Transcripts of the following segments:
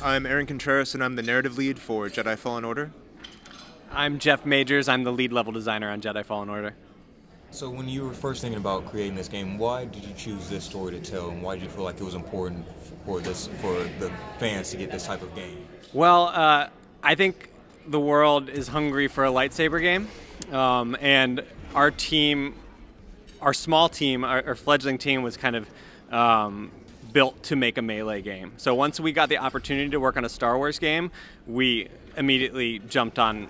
I'm Aaron Contreras, and I'm the narrative lead for Jedi Fallen Order. I'm Jeff Majors. I'm the lead level designer on Jedi Fallen Order. So when you were first thinking about creating this game, why did you choose this story to tell, and why did you feel like it was important for the fans to get this type of game? Well, I think the world is hungry for a lightsaber game, and our team, our small team, our fledgling team was kind of built to make a melee game. So once we got the opportunity to work on a Star Wars game, we immediately jumped on,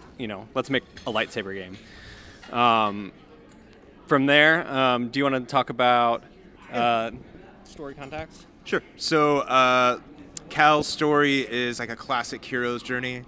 let's make a lightsaber game. From there, do you want to talk about story context? Sure. So Cal's story is like a classic hero's journey.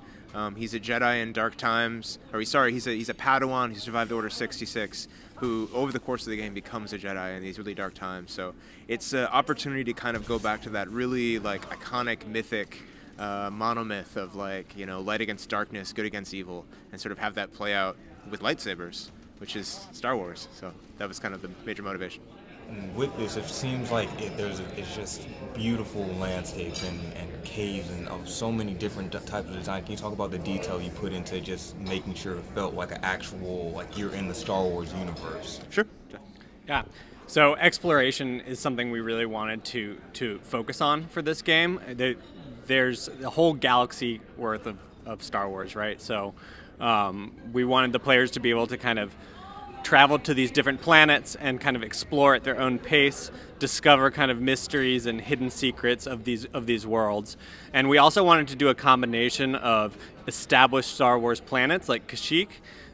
He's a Jedi in dark times, he's a Padawan who survived Order 66, who over the course of the game becomes a Jedi in these really dark times. So it's an opportunity to kind of go back to that really like iconic mythic monomyth of light against darkness, good against evil, and sort of have that play out with lightsabers, which is Star Wars. So that was kind of the major motivation. And with this, it seems like it's just beautiful landscapes and caves and so many different types of design. Can you talk about the detail you put into just making sure it felt like an actual, like you're in the Star Wars universe? Sure. Yeah. So exploration is something we really wanted to focus on for this game. There's a whole galaxy worth of Star Wars, right? So we wanted the players to be able to kind of travel to these different planets and kind of explore at their own pace, discover kind of mysteries and hidden secrets of these worlds. And we also wanted to do a combination of established Star Wars planets like Kashyyyk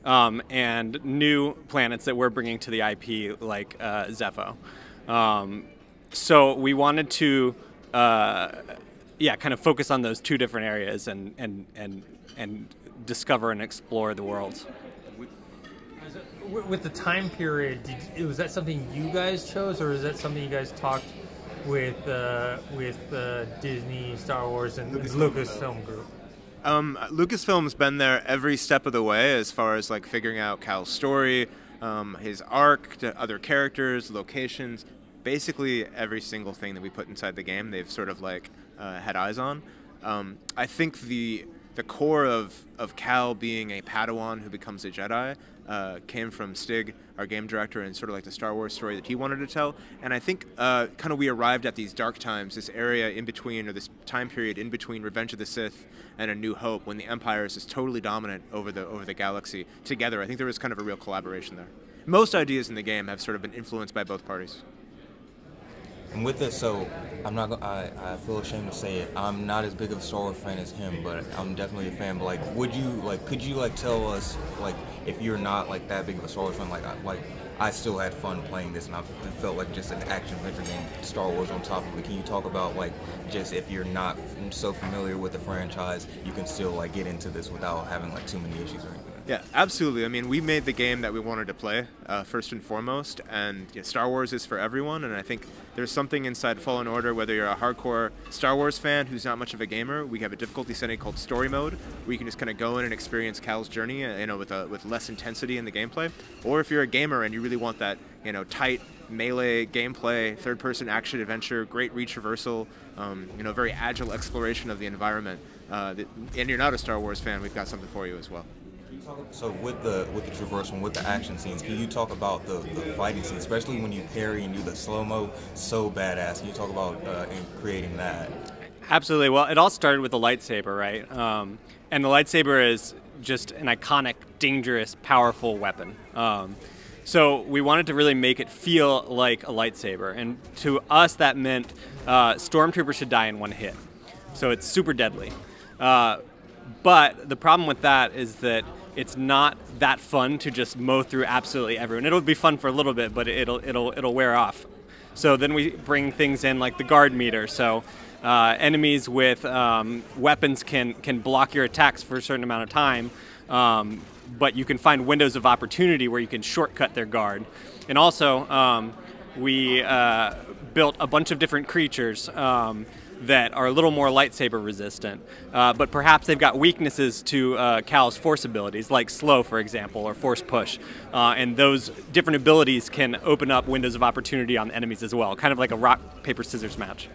and new planets that we're bringing to the IP like Zepho. So we wanted to kind of focus on those two different areas and discover and explore the worlds. With the time period, was that something you guys chose, or is that something you guys talked with Disney, Star Wars, and Lucasfilm Group? Lucasfilm's been there every step of the way as far as like figuring out Cal's story, his arc, to other characters, locations, basically every single thing that we put inside the game, they've sort of like had eyes on. I think the core of Cal being a Padawan who becomes a Jedi came from Stig, our game director, and sort of like the Star Wars story that he wanted to tell. And I think kind of we arrived at these dark times, this area in between, or this time period in between Revenge of the Sith and A New Hope, when the Empire is just totally dominant over the galaxy together. I think there was kind of a real collaboration there. Most ideas in the game have sort of been influenced by both parties. And with this, so I feel ashamed to say it, I'm not as big of a Star Wars fan as him, but I'm definitely a fan. But could you tell us, if you're not that big of a Star Wars fan, I still had fun playing this, and I felt like just an action adventure game, Star Wars on top of it. Can you talk about just if you're not so familiar with the franchise, you can still get into this without having too many issues or anything? Yeah, absolutely. I mean, we made the game that we wanted to play, first and foremost, and Star Wars is for everyone, and I think there's something inside Fallen Order, whether you're a hardcore Star Wars fan who's not much of a gamer, we have a difficulty setting called Story Mode, where you can just kind of go in and experience Cal's journey, with less intensity in the gameplay, or if you're a gamer and you really want that, tight melee gameplay, third-person action adventure, great reach reversal, very agile exploration of the environment, and you're not a Star Wars fan, we've got something for you as well. So with the traversal and with the action scenes, can you talk about the fighting scenes, especially when you parry and do the slow-mo, so badass. Can you talk about in creating that? Absolutely. Well, it all started with the lightsaber, right? And the lightsaber is just an iconic, dangerous, powerful weapon. So we wanted to really make it feel like a lightsaber. And to us, that meant stormtroopers should die in one hit. So it's super deadly. But the problem with that is that it's not that fun to just mow through absolutely everyone. It'll be fun for a little bit, but it'll wear off. So then we bring things in like the guard meter. So enemies with weapons can block your attacks for a certain amount of time, but you can find windows of opportunity where you can shortcut their guard. And also, we built a bunch of different creatures that are a little more lightsaber resistant, but perhaps they've got weaknesses to Cal's force abilities, like slow, for example, or force push. And those different abilities can open up windows of opportunity on enemies as well, kind of like a rock, paper, scissors match.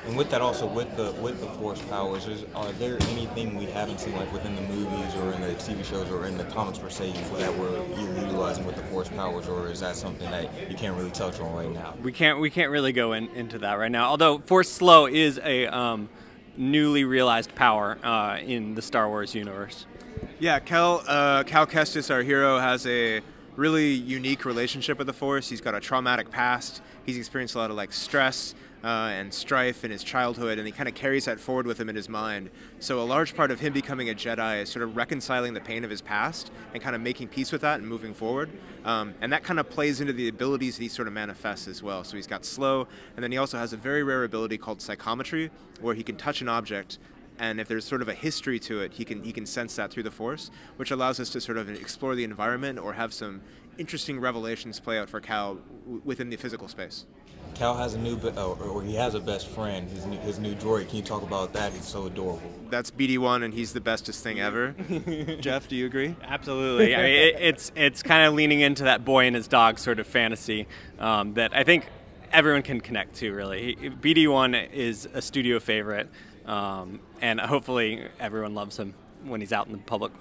And with that, also with the force powers, are there anything we haven't seen like within the movies or in the TV shows or in the comics per se that we're utilizing with the force powers, or is that something that you can't really touch on right now? We can't really go into that right now. Although force slow is a newly realized power in the Star Wars universe. Yeah, Cal Kestis, our hero, has a really unique relationship with the Force. He's got a traumatic past. He's experienced a lot of like stress and strife in his childhood, and he kind of carries that forward with him in his mind. So a large part of him becoming a Jedi is sort of reconciling the pain of his past and kind of making peace with that and moving forward. And that kind of plays into the abilities that he sort of manifests as well. So he's got slow, and then he also has a very rare ability called psychometry, where he can touch an object, and if there's sort of a history to it, he can sense that through the Force, which allows us to sort of explore the environment or have some interesting revelations play out for Cal within the physical space. Cal has he has a best friend, his new droid. Can you talk about that? He's so adorable. That's BD1, and he's the bestest thing ever. Jeff, do you agree? Absolutely. I mean, it's kind of leaning into that boy and his dog sort of fantasy that I think everyone can connect to, really. BD1 is a studio favorite, and hopefully everyone loves him when he's out in the public.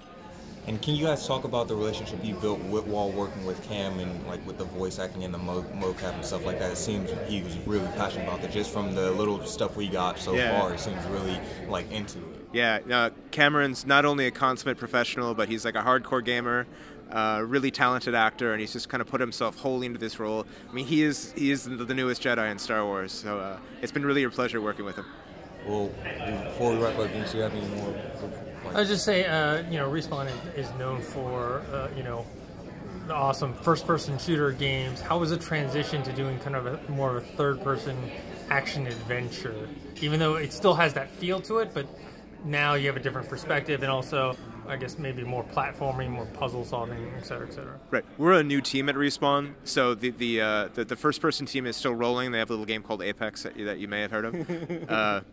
And can you guys talk about the relationship you built while working with Cam and like with the voice acting and the mocap and stuff like that? It seems he was really passionate about that. Just from the little stuff we got so far, it seems really like into it. Yeah, Cameron's not only a consummate professional, but he's like a hardcore gamer, really talented actor, and he's just kind of put himself wholly into this role. I mean, he is the newest Jedi in Star Wars, so it's been really a pleasure working with him. Well, before we wrap up, do you have any more? I was just say, Respawn is known for, the awesome first-person shooter games. How was the transition to doing kind of more of a third-person action adventure? Even though it still has that feel to it, but now you have a different perspective, and also, I guess, maybe more platforming, more puzzle solving, et cetera, et cetera. Right. We're a new team at Respawn, so the first-person team is still rolling. They have a little game called Apex that you may have heard of.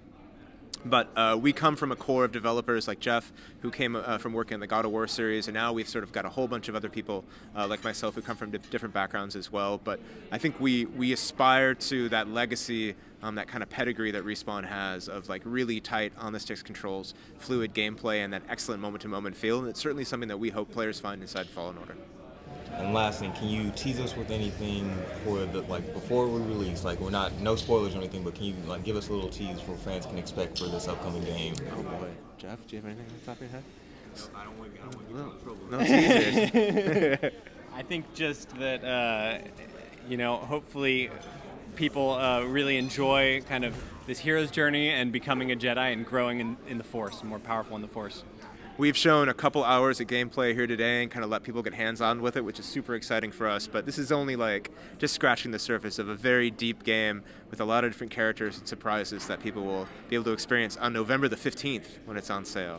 But we come from a core of developers like Jeff, who came from working on the God of War series, and now we've sort of got a whole bunch of other people like myself who come from different backgrounds as well. But I think we aspire to that legacy, that kind of pedigree that Respawn has of like really tight on-the-sticks controls, fluid gameplay, and that excellent moment-to-moment feel. And it's certainly something that we hope players find inside Fallen Order. And last thing, can you tease us with anything for the before we release? Like, we're not no spoilers or anything, but can you like give us a little tease for fans can expect for this upcoming game? Oh boy, Jeff, do you have anything on top of your head? I don't want to get in trouble. No teasers. I think just that hopefully people really enjoy kind of this hero's journey and becoming a Jedi and growing in the Force, more powerful in the Force. We've shown a couple hours of gameplay here today and kind of let people get hands-on with it, which is super exciting for us. But this is only like just scratching the surface of a very deep game with a lot of different characters and surprises that people will be able to experience on November the 15th when it's on sale.